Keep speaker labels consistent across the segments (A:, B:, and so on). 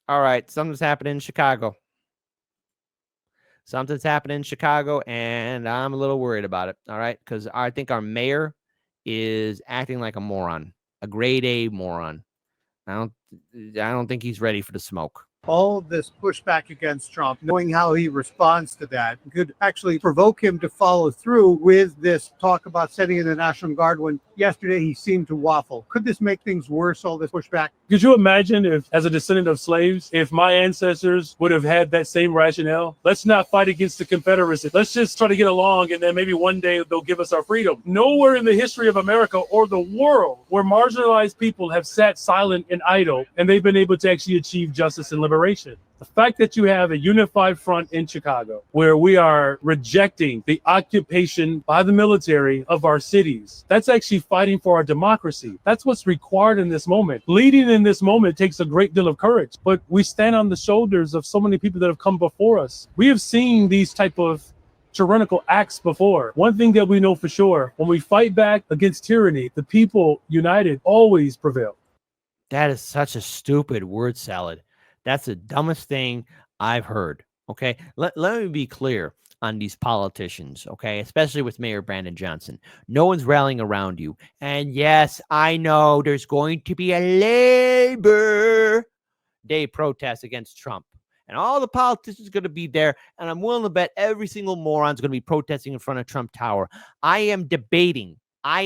A: All right, something's happening in Chicago. Something's happening in Chicago, and I'm a little worried about it. All right, because I think our mayor is acting like a moron, a grade A moron. I don't, I don't think he's ready for the smoke.
B: All this pushback against Trump, knowing how he responds to that, could actually provoke him to follow through with this talk about sending in the National Guard when yesterday he seemed to waffle. Could this make things worse, all this pushback?
C: Could you imagine if, as a descendant of slaves, if my ancestors would have had that same rationale? Let's not fight against the Confederacy. Let's just try to get along, and then maybe one day they'll give us our freedom. Nowhere in the history of America or the world where marginalized people have sat silent and idle, and they've been able to actually achieve justice and liberation. The fact that you have a unified front in Chicago where we are rejecting the occupation by the military of our cities, that's actually fighting for our democracy. That's what's required in this moment. Leading in this moment takes a great deal of courage, but we stand on the shoulders of so many people that have come before us. We have seen these type of tyrannical acts before. One thing that we know for sure, when we fight back against tyranny, the people united always prevail.
A: That is such a stupid word salad. That's the dumbest thing I've heard. Okay. Let me be clear on these politicians. Okay. Especially with Mayor Brandon Johnson. No one's rallying around you. And yes, I know there's going to be a Labor Day protest against Trump. And all the politicians are going to be there. And I'm willing to bet every single moron's going to be protesting in front of Trump Tower. I am debating about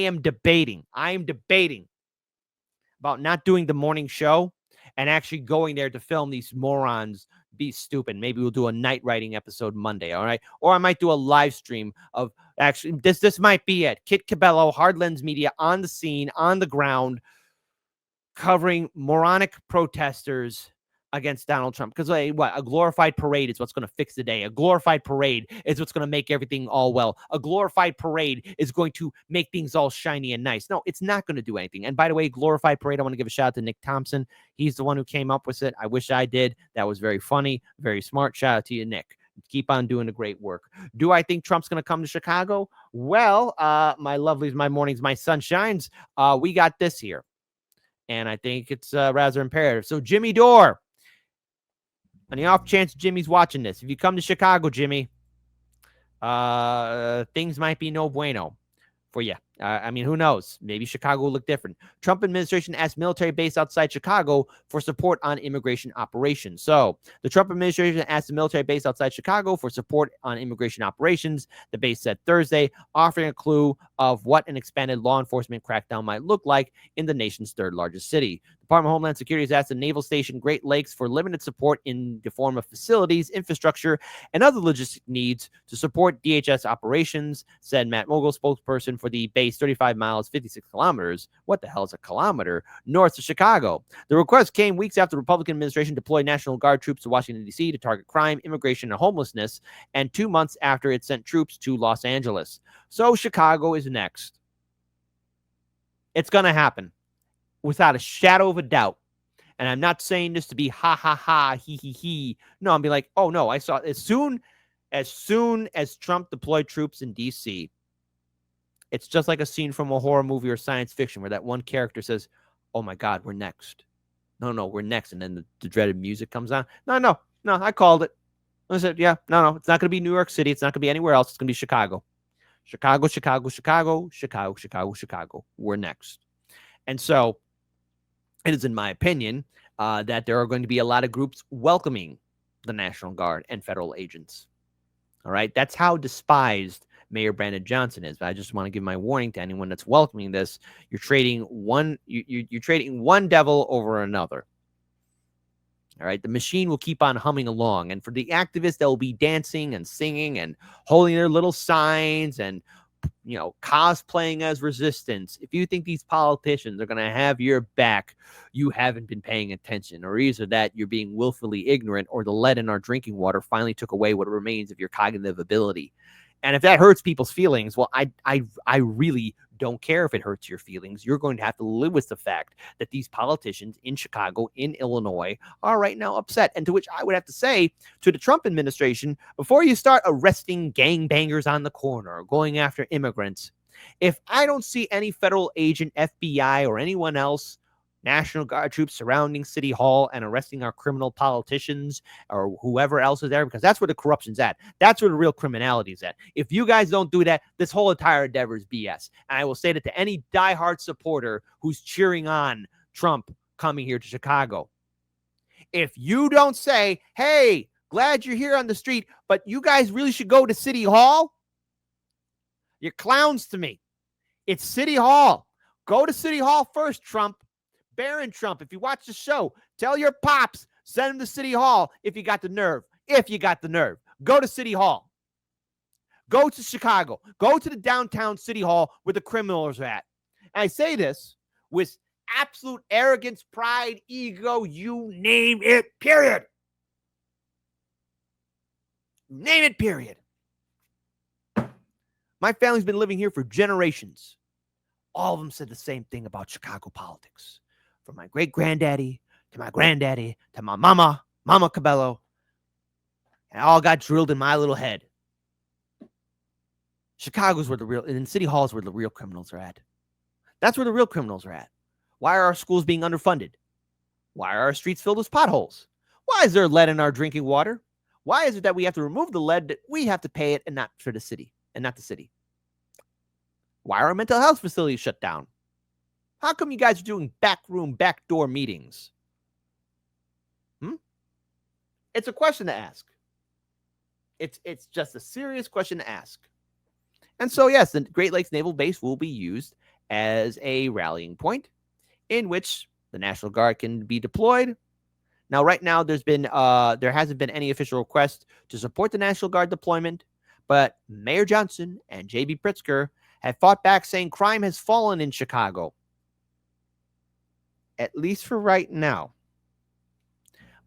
A: not doing the morning show and actually going there to film these morons be stupid. Maybe we'll do a night writing episode Monday, all right? Or I might do a live stream of actually, this might be it. Kit Cabello, Hard Lens Media on the scene, on the ground, covering moronic protesters against Donald Trump. Because a glorified parade is what's going to fix the day. A glorified parade is what's going to make everything all well. A glorified parade is going to make things all shiny and nice. No, it's not going to do anything. And by the way, glorified parade, I want to give a shout out to Nick Thompson. He's the one who came up with it. I wish I did. That was very funny, very smart. Shout out to you, Nick. Keep on doing the great work. Do I think Trump's going to come to Chicago? Well, my lovelies, my mornings, my sunshines, we got this here. And I think it's rather imperative. So Jimmy Dore, on the off chance Jimmy's watching this, if you come to Chicago, Jimmy, things might be no bueno for you. I mean, who knows? Maybe Chicago will look different. Trump administration asked military base outside Chicago for support on immigration operations. So the Trump administration asked the military base outside Chicago for support on immigration operations. The base said Thursday, offering a clue of what an expanded law enforcement crackdown might look like in the nation's third largest city. The Department of Homeland Security has asked the Naval Station Great Lakes for limited support in the form of facilities, infrastructure, and other logistic needs to support DHS operations, said Matt Mogul, spokesperson for the base, 35 miles, 56 kilometers. What the hell is a kilometer? North of Chicago. The request came weeks after the Republican administration deployed National Guard troops to Washington, D.C. to target crime, immigration, and homelessness, and 2 months after it sent troops to Los Angeles. So Chicago is next. It's going to happen without a shadow of a doubt. And I'm not saying this to be ha ha ha, he he he. No, I'm being like, oh no, I saw as soon as Trump deployed troops in D.C., it's just like a scene from a horror movie or science fiction where that one character says, oh my God, we're next. No, we're next. And then the dreaded music comes on. No, I called it. I said, yeah, no, it's not going to be New York City. It's not going to be anywhere else. It's going to be Chicago. Chicago. We're next. And so it is, in my opinion, that there are going to be a lot of groups welcoming the National Guard and federal agents. All right. That's how despised Mayor Brandon Johnson is. But I just want to give my warning to anyone that's welcoming this. You're trading one devil over another. All right. The machine will keep on humming along. And for the activists that will be dancing and singing and holding their little signs and, cosplaying as resistance, if you think these politicians are going to have your back, you haven't been paying attention, or either that you're being willfully ignorant, or the lead in our drinking water finally took away what remains of your cognitive ability. And if that hurts people's feelings, well, I really don't care if it hurts your feelings. You're going to have to live with the fact that these politicians in Chicago, in Illinois, are right now upset. And to which I would have to say to the Trump administration, before you start arresting gangbangers on the corner or going after immigrants, if I don't see any federal agent, FBI, or anyone else National Guard troops surrounding City Hall and arresting our criminal politicians or whoever else is there, because that's where the corruption's at. That's where the real criminality is at. If you guys don't do that, this whole entire endeavor is BS. And I will say that to any diehard supporter who's cheering on Trump coming here to Chicago. If you don't say, hey, glad you're here on the street, but you guys really should go to City Hall, you're clowns to me. It's City Hall. Go to City Hall first, Trump. Barron Trump, if you watch the show, tell your pops, send him to City Hall if you got the nerve. If you got the nerve, go to City Hall. Go to Chicago. Go to the downtown City Hall where the criminals are at. And I say this with absolute arrogance, pride, ego, you name it, period. Name it, period. My family's been living here for generations. All of them said the same thing about Chicago politics. From my great-granddaddy to my granddaddy to my mama Cabello. And it all got drilled in my little head. Chicago's where the real, and City Hall is where the real criminals are at. That's where the real criminals are at. Why are our schools being underfunded? Why are our streets filled with potholes? Why is there lead in our drinking water? Why is it that we have to remove the lead, that we have to pay it and not for the city, and not the city? Why are our mental health facilities shut down? How come you guys are doing backdoor meetings? It's a question to ask. It's just a serious question to ask. And so, yes, the Great Lakes Naval Base will be used as a rallying point in which the National Guard can be deployed. Now, right now, there hasn't been any official request to support the National Guard deployment, but Mayor Johnson and J.B. Pritzker have fought back, saying crime has fallen in Chicago, at least for right now.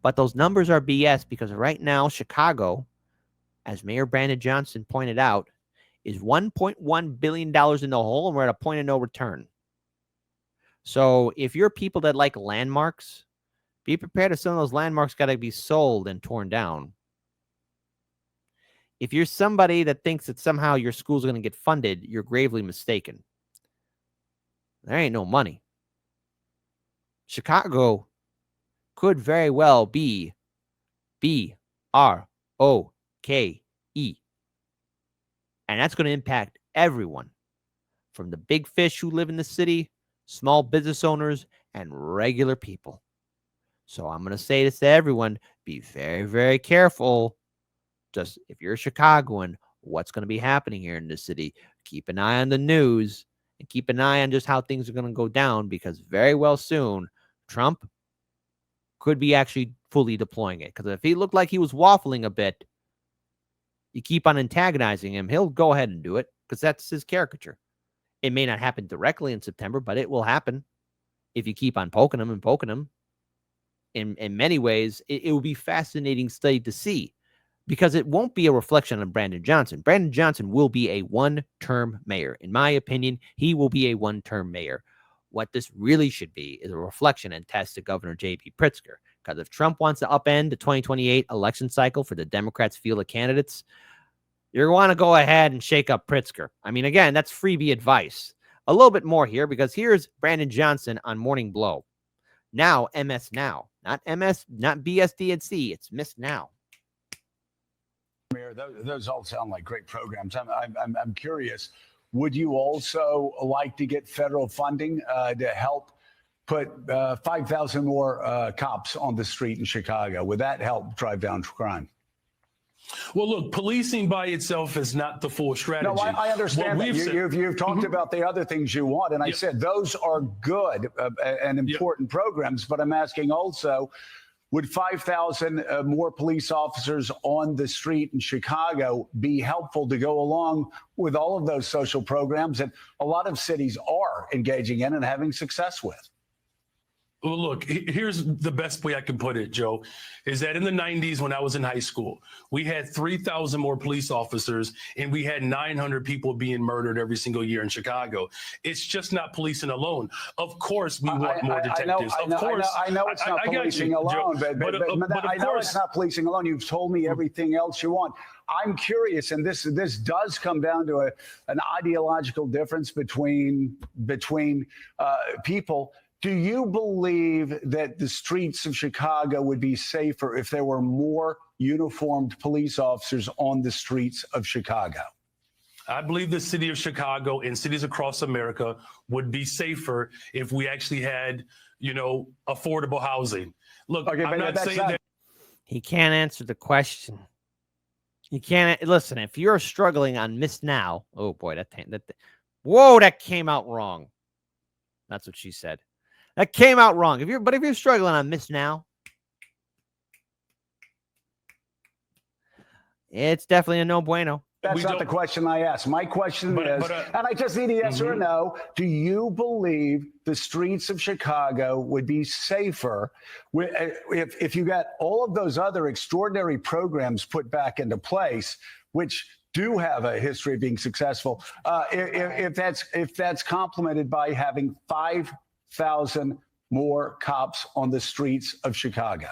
A: But those numbers are BS, because right now, Chicago, as Mayor Brandon Johnson pointed out, is $1.1 billion in the hole, and we're at a point of no return. So if you're people that like landmarks, be prepared that some of those landmarks got to be sold and torn down. If you're somebody that thinks that somehow your school's going to get funded, you're gravely mistaken. There ain't no money. Chicago could very well be B-R-O-K-E. And that's going to impact everyone, from the big fish who live in the city, small business owners, and regular people. So I'm going to say this to everyone, be very, very careful. Just if you're a Chicagoan, what's going to be happening here in the city? Keep an eye on the news and keep an eye on just how things are going to go down, because very well soon, Trump could be actually fully deploying it. Because if he looked like he was waffling a bit, you keep on antagonizing him, he'll go ahead and do it, because that's his caricature. It may not happen directly in September, but it will happen if you keep on poking him and poking him. In many ways, it will be fascinating study to see, because it won't be a reflection on Brandon Johnson. Brandon Johnson will be a one-term mayor. In my opinion, he will be a one-term mayor. What this really should be is a reflection and test to Governor J.B. Pritzker. Because if Trump wants to upend the 2028 election cycle for the Democrats' field of candidates, you're going to go ahead and shake up Pritzker. I mean, again, that's freebie advice. A little bit more here, because here's Brandon Johnson on Morning Blow. Now, MS Now. Not MS, not BSDNC. It's Miss Now.
D: Mayor, those all sound like great programs. I'm curious. Would you also like to get federal funding to help put 5,000 more cops on the street in Chicago? Would that help drive down crime?
C: Well, look, policing by itself is not the full strategy.
D: No, I understand that. You've talked about the other things you want, and I said those are good and important programs, but I'm asking also, would 5,000 more police officers on the street in Chicago be helpful to go along with all of those social programs that a lot of cities are engaging in and having success with?
C: Well, look, here's the best way I can put it, Joe, is that in the 90s, when I was in high school, we had 3,000 more police officers and we had 900 people being murdered every single year in Chicago. It's just not policing alone. Of course, we want more detectives.
D: I know it's not policing alone, but I know it's not policing alone. You've told me everything else you want. I'm curious, and this does come down to an ideological difference between people. Do you believe that the streets of Chicago would be safer if there were more uniformed police officers on the streets of Chicago?
C: I believe the city of Chicago and cities across America would be safer if we actually had, affordable housing. Look,
D: Okay,
C: I'm not saying that.
A: He can't answer the question. You can't listen. If you're struggling on Miss Now, oh boy, whoa, that came out wrong. That's what she said. That came out wrong. If you're struggling on Miss Now, it's definitely a no bueno.
D: That's not the question I asked. My question is, and I just need a yes or a no, do you believe the streets of Chicago would be safer if you got all of those other extraordinary programs put back into place, which do have a history of being successful, if that's complemented by having 5,000 more cops on the streets of Chicago?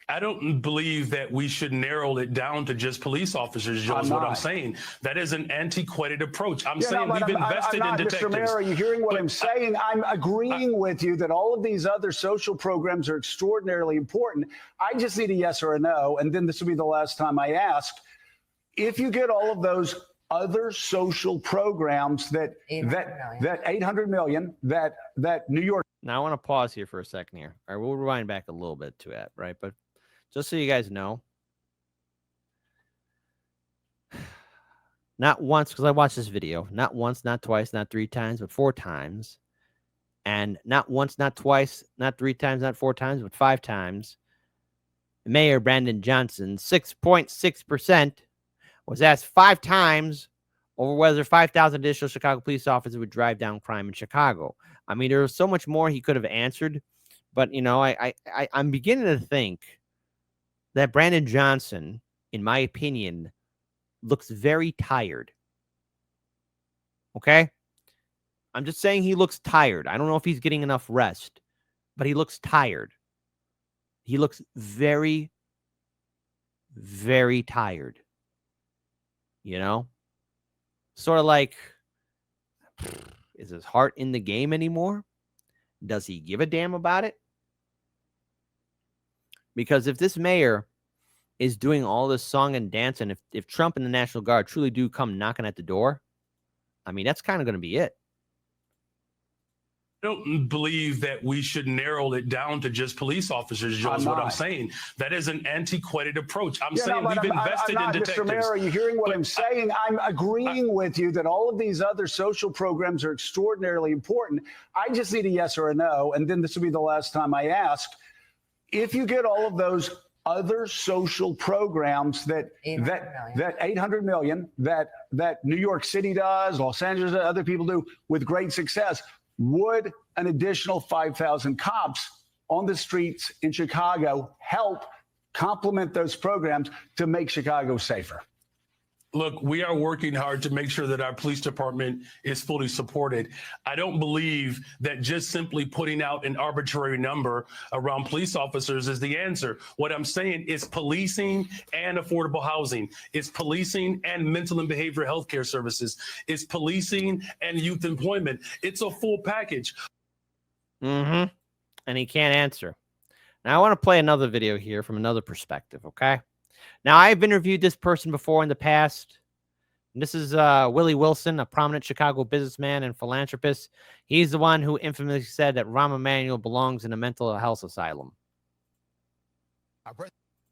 C: I don't believe that we should narrow it down to just police officers, Joe, is what I'm saying. That is an antiquated approach. I'm saying we've invested in detectives.
D: Mr. Mayor, are you hearing what I'm saying? I'm agreeing with you that all of these other social programs are extraordinarily important. I just need a yes or a no, and then this will be the last time I ask. If you get all of those other social programs that 800 million that New York.
A: Now I want to pause here for a second here. All right, we'll rewind back a little bit to that, right? But just so you guys know, not once, because I watched this video, not once, not twice, not 3 times, but 4 times. And not once, not twice, not 3 times, not 4 times, but 5 times. Mayor Brandon Johnson, 6.6%, was asked 5 times over whether 5,000 additional Chicago police officers would drive down crime in Chicago. I mean, there was so much more he could have answered, but I'm beginning to think that Brandon Johnson, in my opinion, looks very tired. Okay? I'm just saying he looks tired. I don't know if he's getting enough rest, but he looks tired. He looks very, very tired. Sort of like, is his heart in the game anymore? Does he give a damn about it? Because if this mayor is doing all this song and dance, and if Trump and the National Guard truly do come knocking at the door, I mean, that's kind of going to be it.
C: I don't believe that we should narrow it down to just police officers, Joe, is what I'm saying. That is an antiquated approach. I'm saying we've invested in detectives.
D: Mr. Mayor, are you hearing what I'm saying? I'm agreeing with you that all of these other social programs are extraordinarily important. I just need a yes or a no, and then this will be the last time I ask. If you get all of those other social programs that 800 million that New York City does, Los Angeles, other people do with great success, would an additional 5,000 cops on the streets in Chicago help complement those programs to make Chicago safer?
C: Look, we are working hard to make sure that our police department is fully supported. I don't believe that just simply putting out an arbitrary number around police officers is the answer. What I'm saying is policing and affordable housing. It's policing and mental and behavioral health care services. It's policing and youth employment. It's a full package.
A: And he can't answer. Now, I want to play another video here from another perspective, okay? Now, I've interviewed this person before in the past. And this is Willie Wilson, a prominent Chicago businessman and philanthropist. He's the one who infamously said that Rahm Emanuel belongs in a mental health asylum.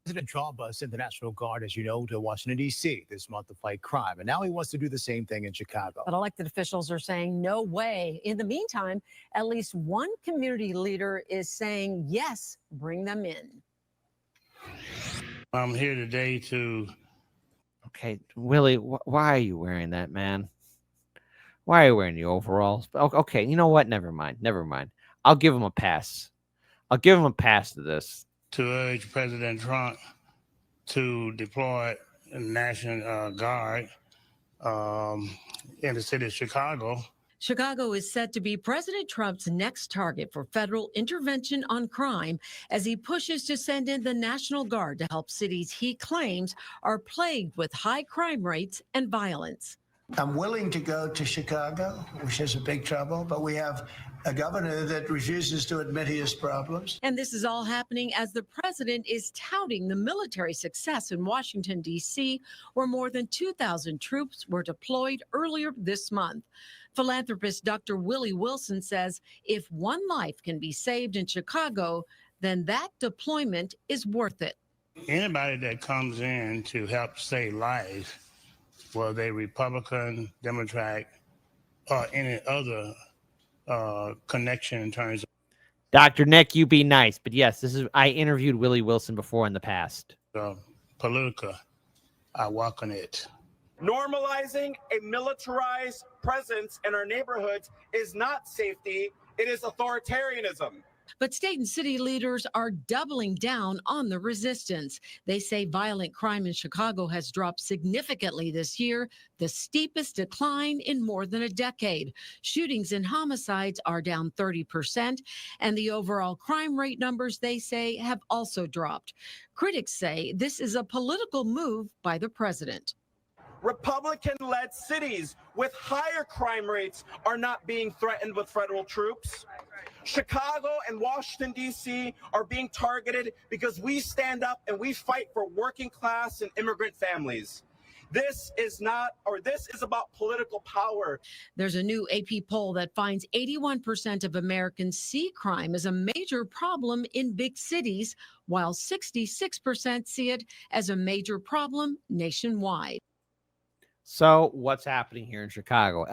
E: President Trump sent the National Guard, as you know, to Washington, D.C. this month to fight crime. And now he wants to do the same thing in Chicago.
F: But elected officials are saying no way. In the meantime, at least one community leader is saying, yes, bring them in.
G: I'm here today to...
A: Okay, Willie, why are you wearing that, man? Why are you wearing the overalls? Okay, you know what? Never mind. I'll give him a pass. I'll give him a pass to this.
G: To urge President Trump to deploy the National Guard in the city of Chicago.
F: Chicago is set to be President Trump's next target for federal intervention on crime as he pushes to send in the National Guard to help cities he claims are plagued with high crime rates and violence.
H: I'm willing to go to Chicago, which is a big trouble, but we have a governor that refuses to admit he has problems.
F: And this is all happening as the president is touting the military success in Washington, D.C., where more than 2,000 troops were deployed earlier this month. Philanthropist Dr. Willie Wilson says if one life can be saved in Chicago, then that deployment is worth it.
G: Anybody that comes in to help save lives, whether they Republican, Democrat, or any other connection in terms
A: Dr. Nick, you be nice. But yes, I interviewed Willie Wilson before in the past.
G: of political, I welcome it.
I: Normalizing a militarized presence in our neighborhoods is not safety, it is authoritarianism.
F: But state and city leaders are doubling down on the resistance. They say violent crime in Chicago has dropped significantly this year, the steepest decline in more than a decade. Shootings and homicides are down 30%, and the overall crime rate numbers, they say, have also dropped. Critics say this is a political move by the president.
I: Republican-led cities with higher crime rates are not being threatened with federal troops. Chicago and Washington, D.C. are being targeted because we stand up and we fight for working class and immigrant families. This is about political power.
F: There's a new AP poll that finds 81% of Americans see crime as a major problem in big cities, while 66% see it as a major problem nationwide.
A: So what's happening here in Chicago?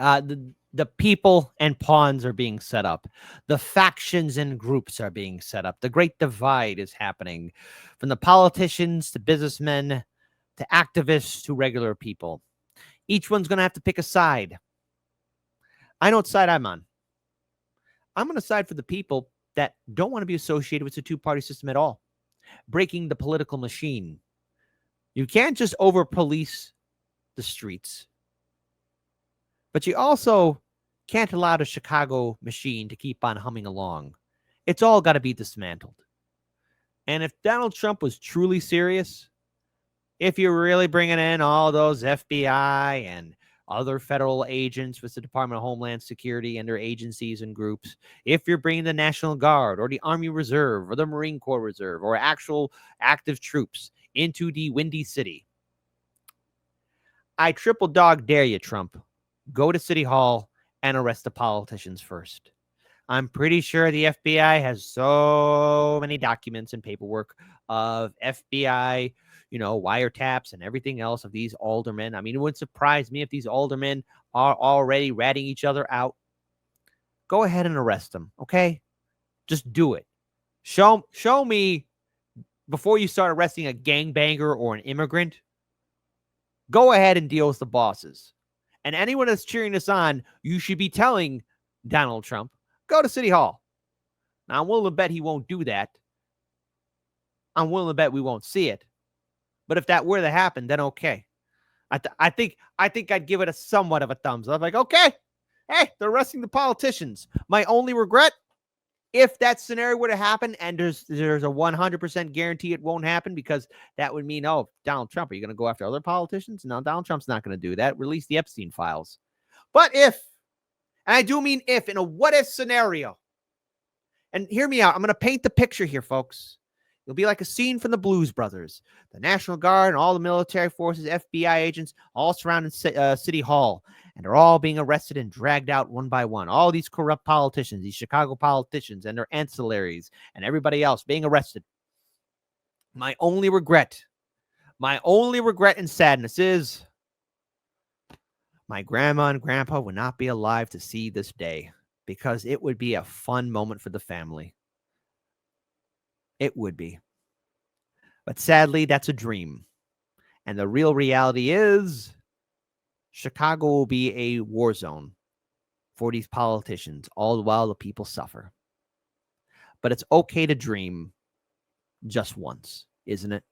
A: The people and pawns are being set up. The factions and groups are being set up. The great divide is happening from the politicians to businessmen to activists to regular people. Each one's going to have to pick a side. I know what side I'm on. I'm going to side for the people that don't want to be associated with the two-party system at all, breaking the political machine. You can't just over-police the streets, but you also can't allow the Chicago machine to keep on humming along. It's all got to be dismantled. And if Donald Trump was truly serious, if you're really bringing in all those FBI and other federal agents with the Department of Homeland Security and their agencies and groups, if you're bringing the National Guard or the Army Reserve or the Marine Corps Reserve or actual active troops into the Windy City, I triple dog dare you, Trump. Go to City Hall and arrest the politicians first. I'm pretty sure the FBI has so many documents and paperwork of FBI, wiretaps and everything else of these aldermen. I mean, it wouldn't surprise me if these aldermen are already ratting each other out. Go ahead and arrest them, okay? Just do it. Show me before you start arresting a gangbanger or an immigrant. Go ahead and deal with the bosses. And anyone that's cheering this on, you should be telling Donald Trump, go to City Hall. Now, I'm willing to bet he won't do that. I'm willing to bet we won't see it. But if that were to happen, then okay. I think I'd give it a somewhat of a thumbs up. I'm like, okay, hey, they're arresting the politicians. My only regret, if that scenario were to happen, and there's a 100% guarantee it won't happen, because that would mean, oh, Donald Trump, are you going to go after other politicians? No, Donald Trump's not going to do that. Release the Epstein files. But if, and I do mean if, in a what-if scenario, and hear me out, I'm going to paint the picture here, folks. It'll be like a scene from the Blues Brothers. The National Guard and all the military forces, FBI agents, all surrounding City Hall. And they're all being arrested and dragged out one by one. All these corrupt politicians, these Chicago politicians and their ancillaries and everybody else being arrested. My only regret and sadness is my grandma and grandpa would not be alive to see this day, because it would be a fun moment for the family. It would be. But sadly, that's a dream. And the real reality is Chicago will be a war zone for these politicians, all the while the people suffer. But it's okay to dream just once, isn't it?